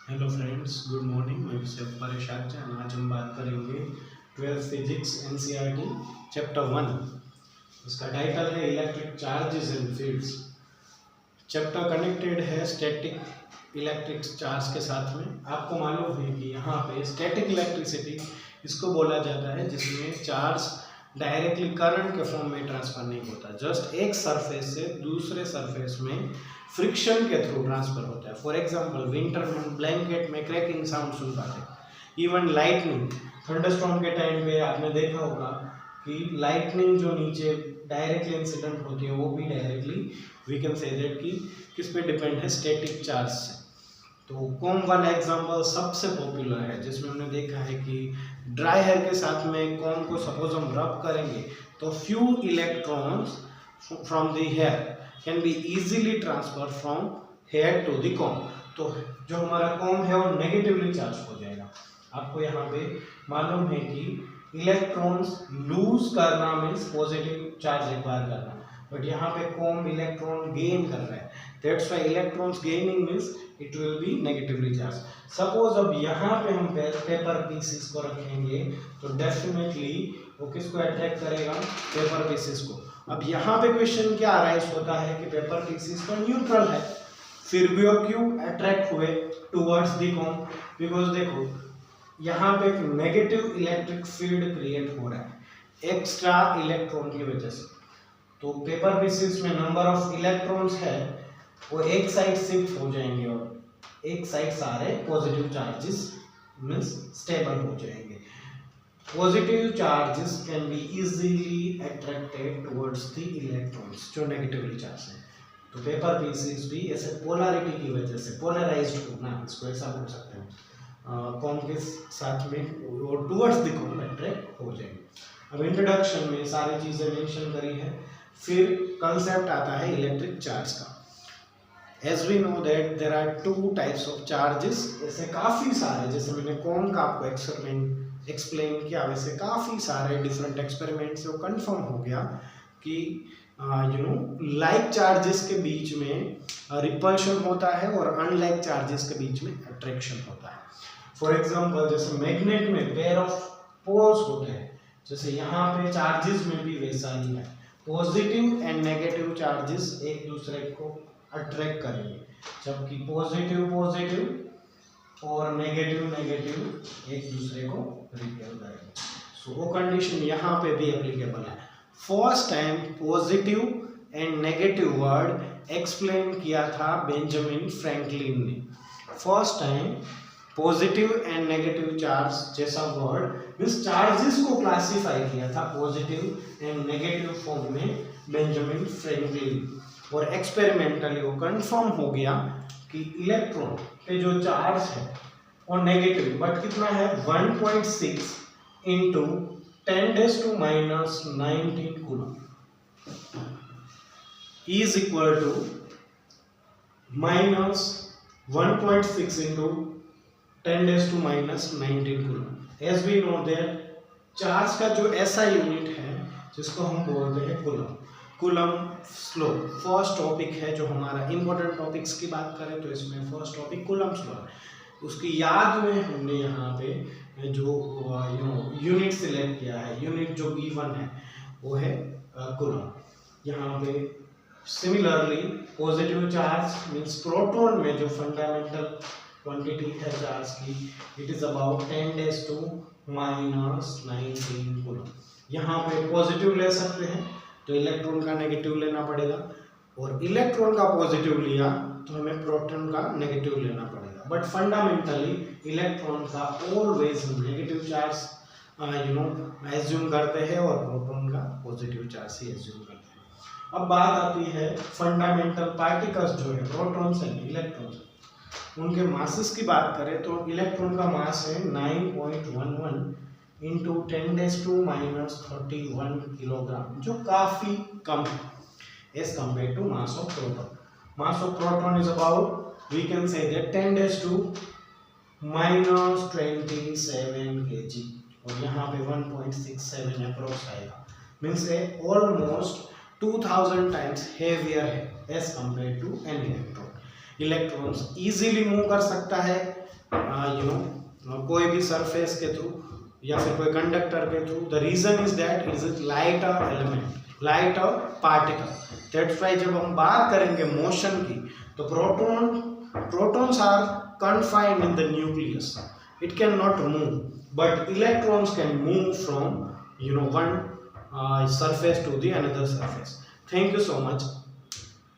Hello friends, good morning. मैं विषय परेश आचार्य। आज हम बात करेंगे 12th फिजिक्स एनसीईआरटी चैप्टर 1। इसका टाइटल है electric charges and fields. Chapter connected है स्टैटिक इलेक्ट्रिक चार्ज के साथ में। आपको मालूम है कि यहाँ पे स्टैटिक इलेक्ट्रिसिटी इसको बोला जाता है जिसमें चार्ज डायरेक्टली करंट के फॉर्म में ट्रांसफर नहीं होता, जस्ट एक सरफेस से दूसरे सरफेस में फ्रिक्शन के थ्रू ट्रांसफर होता है। फॉर एग्जांपल, विंटर में ब्लैंकेट में क्रैकिंग साउंड सुन पाते हैं। इवन लाइटनिंग, थंडरस्टॉर्म के टाइम पे आपने देखा होगा कि लाइटनिंग जो नीचे डायरेक्टली इंसिडेंट होती है वो भी directly we can say that कि किस पे डिपेंड है, स्टैटिक चार्ज से। तो कॉम वाला एग्जांपल सबसे पॉपुलर है जिसमें हमने देखा है कि ड्राई हेयर के साथ में कॉम को सपोज हम रब करेंगे तो few electrons from the hair can be easily transfer from hair to the comb. तो जो हमारा कॉम है वो नेगेटिवली चार्ज हो जाएगा। आपको यहाँ पे मालूम है कि इलेक्ट्रॉन्स लूज करना मीन्स पॉजिटिव चार्ज रिक्वायर करना, बट यहाँ पे कॉम इलेक्ट्रॉन गेन कर रहा है, that's why electrons gaining means it will be negatively charge. Suppose अब यहाँ पे हम पेपर पीसेस को रखेंगे तो डेफिनेटली वो किसको अट्रैक्ट करेगा, पेपर पीसेस को। अब यहाँ पे क्वेश्चन क्या अराइज होता है कि पेपर पीसेस तो न्यूट्रल है, फिर भी वो क्यों अट्रैक्ट हुए टुवर्ड्स द कॉम? बिकॉज देखो यहाँ पे एक नेगेटिव इलेक्ट्रिक फील्ड क्रिएट हो रहा है एक्स्ट्रा इलेक्ट्रॉन की वजह से। तो पेपर पीसेस में नंबर ऑफ इलेक्ट्रॉन्स है वो एक साइड शिफ्ट हो जाएंगे और एक साइड सारे पॉजिटिव चार्जेस मींस स्टेबल हो जाएंगे। Positive charges can be easily attracted towards the electrons जो नेगेटिवली चार्ज है। तो पेपर पीसेस भी ऐसे पोलैरिटी की वजह से पोलराइज्ड होना, इसको ऐसा बोल सकते हैं, कॉम के साथ में वो टुवर्ड्स द कॉम अट्रैक्ट हो जाएंगे। अब इंट्रोडक्शन में सारी चीजें मेंशन करी है, फिर कंसेप्ट आता है इलेक्ट्रिक चार्ज का। As we know that there are two types of charges, ऐसे काफ़ी सारे, जैसे मैंने कॉम का आपको एक्सप्लेन किया वैसे काफ़ी सारे डिफरेंट एक्सपेरिमेंट से वो कंफर्म हो गया कि लाइक चार्जेस के बीच में रिपल्शन होता है और अनलाइक चार्जेस के बीच में अट्रैक्शन होता है। फॉर एग्जांपल, जैसे मैग्नेट में पेयर ऑफ पोल्स होते हैं, जैसे यहाँ पे चार्जेस में भी वैसा ही है, पॉजिटिव एंड नेगेटिव चार्जेस एक दूसरे को अट्रैक्ट करेंगे, जबकि पॉजिटिव पॉजिटिव और नेगेटिव नेगेटिव एक दूसरे को रिपेल करेंगे। सो वो कंडीशन यहाँ पे भी एप्लीकेबल है। First time positive and negative word explain किया था बेंजामिन फ्रैंकलिन ने। First time positive and negative charge जैसा वर्ड मींस चार्जेस को क्लासिफाई किया था पॉजिटिव एंड नेगेटिव फॉर्म में बेंजामिन फ्रैंकलिन, और एक्सपेरिमेंटली वो कंफर्म हो गया कि इलेक्ट्रॉन पे जो चार्ज है वो नेगेटिव, बट कितना है 1.6 into 10⁻⁻19 coulomb is equal to -1.6 into 10⁻⁻19 coulomb. As we know that charge का जो ऐसा यूनिट है जिसको हम बोलते हैं coulomb. Coulomb's law first topic है जो हमारा इंपॉर्टेंट टॉपिक्स की बात करें तो इसमें फर्स्ट टॉपिक कूलम स्लो है। उसकी याद में हमने यहाँ पे जो यूनिट सिलेक्ट किया है, यूनिट जो गिवन है वो है कूलम। यहाँ पे similarly positive charge means proton में जो फंडामेंटल क्वांटिटी है चार्ज की, इट इज अबाउट 10⁻⁻19 कूलम। यहाँ पे पॉजिटिव ले सकते हैं तो इलेक्ट्रॉन का नेगेटिव लेना पड़ेगा, और इलेक्ट्रॉन का पॉजिटिव लिया तो हमें प्रोटॉन का नेगेटिव लेना पड़ेगा। बट फंडामेंटली इलेक्ट्रॉन का ऑलवेज नेगेटिव चार्ज एज्यूम करते हैं और प्रोटॉन का पॉजिटिव चार्ज ही एज्यूम करते हैं। अब बात आती है फंडामेंटल पार्टिकल्स जो है प्रोटॉन्स एंड इलेक्ट्रॉन्स, उनके मासेस की बात करें तो इलेक्ट्रॉन का मास है 9.11 इंटू 10⁻31 किलोग्राम, जो काफी कम है as compare to mass of proton. Mass of proton is about we can say that 10⁻⁻27 kg, और यहाँ पे 1.67 अप्रोक्स आएगा, मीन्स ऑलमोस्ट 2000 टाइम्स हेवियर है as compare to an electron. Electrons easily move कर सकता है कोई भी सरफेस के थ्रू या फिर कोई कंडक्टर के through, the reason is that is it light element, light particle. That's why जब हम बात करेंगे मोशन की तो protons are confined in the nucleus, it cannot move, but electrons can move from one surface to the another surface. Thank you so much.